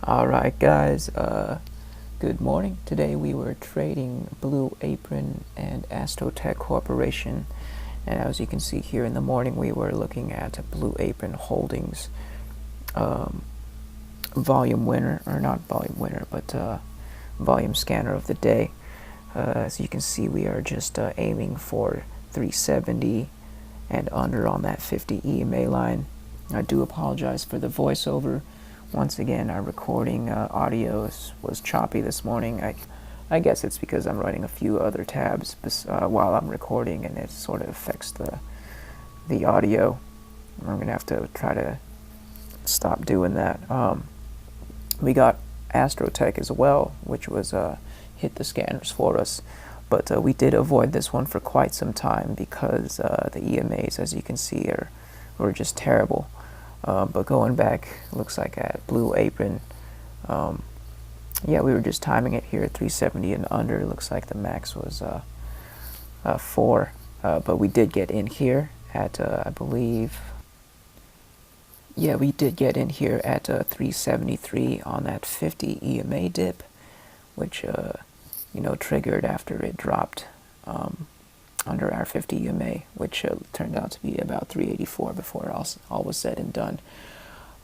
Alright guys, good morning. Today we were trading Blue Apron and ASTC Corporation, and as you can see here in the morning we were looking at Blue Apron Holdings volume winner, or not volume winner, but volume scanner of the day. As you can see, we are just aiming for 370 and under on that 50 EMA line. I do apologize for the voiceover. Once again, our recording audio was choppy this morning. I guess it's because I'm running a few other tabs while I'm recording, and it sort of affects the audio. I'm going to have to try to stop doing that. We got ASTC as well, which was hit the scanners for us. But we did avoid this one for quite some time because the EMAs, as you can see, were just terrible. But going back, looks like at Blue Apron, yeah, we were just timing it here at 370 and under. Looks like the max was 4, but we did get in here at, I believe, yeah, we did get in here at 373 on that 50 EMA dip, which, you know, triggered after it dropped under our 50 EMA, which turned out to be about 384 before all was said and done.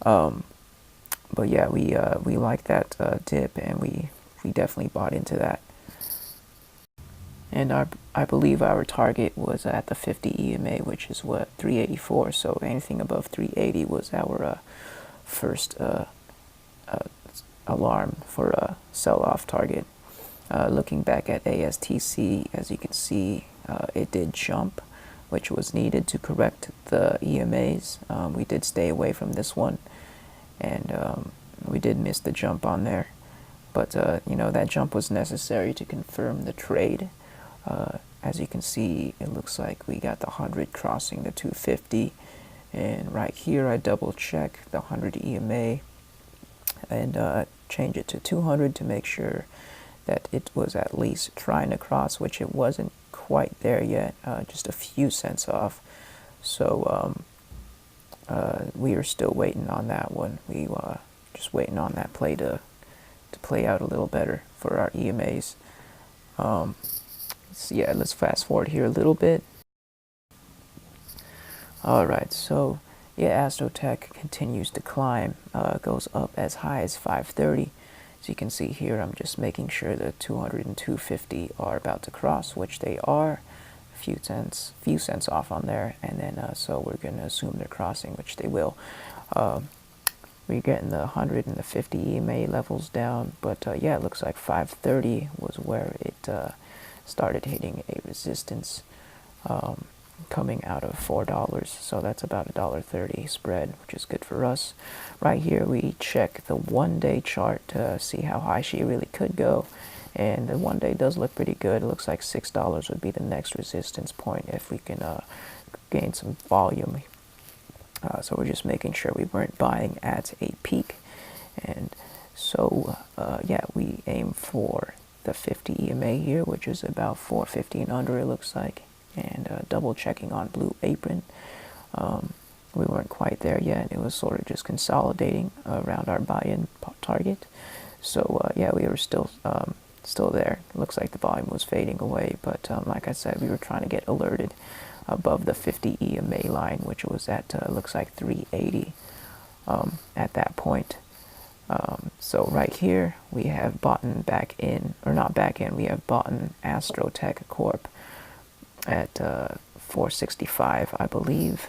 But yeah, we like that dip, and we definitely bought into that. And I believe our target was at the 50 EMA, which is what, 384. So anything above 380 was our first alarm for a sell-off target. Looking back at ASTC, as you can see, it did jump, which was needed to correct the EMAs. We did stay away from this one, and we did miss the jump on there. But, you know, that jump was necessary to confirm the trade. As you can see, it looks like we got the 100 crossing the 250. And right here, I double check the 100 EMA and change it to 200 to make sure that it was at least trying to cross, which it wasn't quite there yet, just a few cents off. So we are still waiting on that one. We just waiting on that play to play out a little better for our EMAs. So yeah, let's fast forward here a little bit. Alright, so yeah, ASTC continues to climb, goes up as high as 530. As you can see here, I'm just making sure the 200 and 250 are about to cross, which they are. A few cents off on there, and then so we're going to assume they're crossing, which they will. We're getting the 100 and the 50 EMA levels down, but yeah, it looks like 530 was where it started hitting a resistance, coming out of $4, so that's about $1.30 spread, which is good for us. Right here we check the 1-day chart to see how high she really could go, and the 1-day does look pretty good. It looks like $6 would be the next resistance point if we can gain some volume. So we're just making sure we weren't buying at a peak, and so yeah, we aim for the 50 EMA here, which is about 450 and under, it looks like. And double checking on Blue Apron, we weren't quite there yet. It was sort of just consolidating around our buy-in target. So yeah, we were still there. It looks like the volume was fading away, but like I said, we were trying to get alerted above the 50 EMA line, which was at looks like 380 at that point. So right here we have bought back in, or not back in, we have bought ASTC Corp at 465, I believe.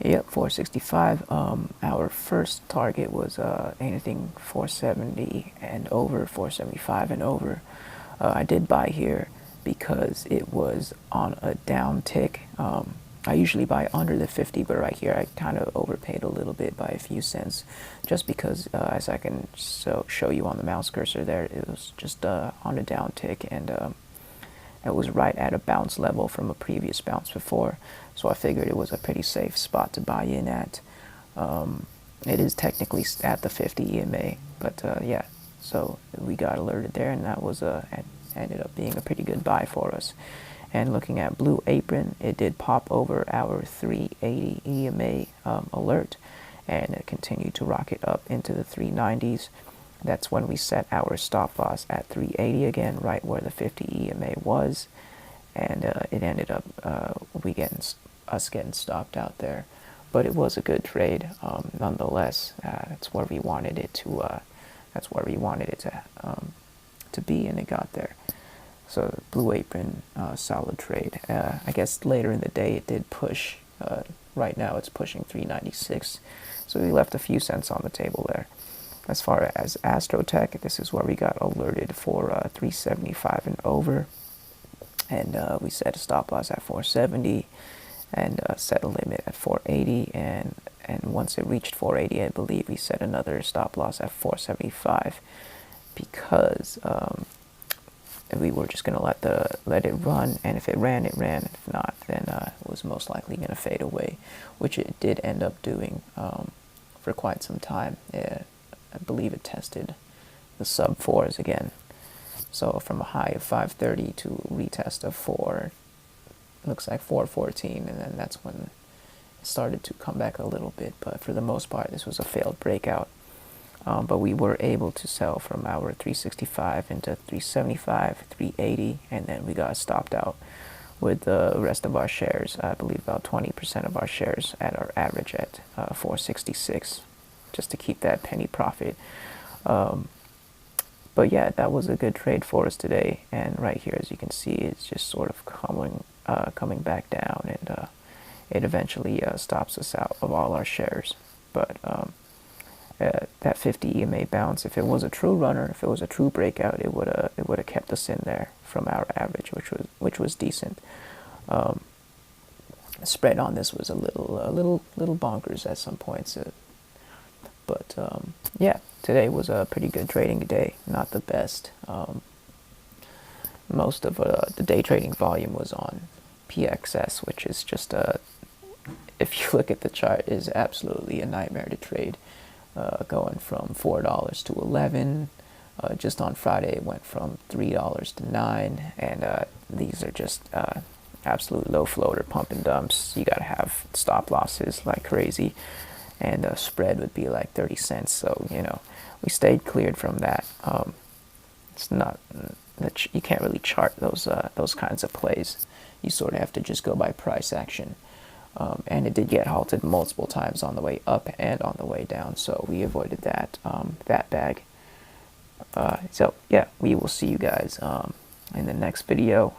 Yep, 465. Our first target was anything 470 and over, 475 and over. I did buy here because it was on a down tick. I usually buy under the 50, but right here I kind of overpaid a little bit by a few cents, just because, as I can show you on the mouse cursor there, it was just on a down tick, and it was right at a bounce level from a previous bounce before, so I figured it was a pretty safe spot to buy in at. It is technically at the 50 EMA, but yeah, so we got alerted there, and that was ended up being a pretty good buy for us. And looking at Blue Apron, it did pop over our 380 EMA alert, and it continued to rocket up into the 390s. That's when we set our stop loss at 380 again, right where the 50 EMA was, and it ended up us getting stopped out there. But it was a good trade nonetheless. That's where we wanted it to. That's where we wanted it to be, and it got there. So Blue Apron, solid trade. I guess later in the day it did push. Right now it's pushing 396, so we left a few cents on the table there. As far as AstroTech, this is where we got alerted for 375 and over, and we set a stop loss at 470, and set a limit at 480, and once it reached 480, I believe we set another stop loss at 475, because we were just gonna let it run, and if it ran, it ran. If not, then it was most likely gonna fade away, which it did end up doing for quite some time. I believe it tested the sub 4s again. So from a high of 530 to retest of 4, looks like 414, and then that's when it started to come back a little bit. But for the most part, this was a failed breakout. But we were able to sell from our 365 into 375, 380, and then we got stopped out with the rest of our shares. I believe about 20% of our shares at our average at 466, just to keep that penny profit. But yeah, that was a good trade for us today. And right here, as you can see, it's just sort of coming back down, and it eventually stops us out of all our shares. But that 50 EMA bounce, if it was a true runner, if it was a true breakout, it would have kept us in there from our average, which was decent. The spread on this was a little bonkers at some points, but yeah, today was a pretty good trading day. Not the best. Most of the day trading volume was on PXS, which is just if you look at the chart, is absolutely a nightmare to trade. Going from $4 to 11. Just on Friday, it went from $3 to 9, and these are just absolute low floater pump and dumps. You gotta have stop losses like crazy, and spread would be like 30 cents. So we stayed cleared from that. It's not that you can't really chart those kinds of plays. You sort of have to just go by price action. And it did get halted multiple times on the way up and on the way down, so we avoided that bag. So yeah, we will see you guys in the next video.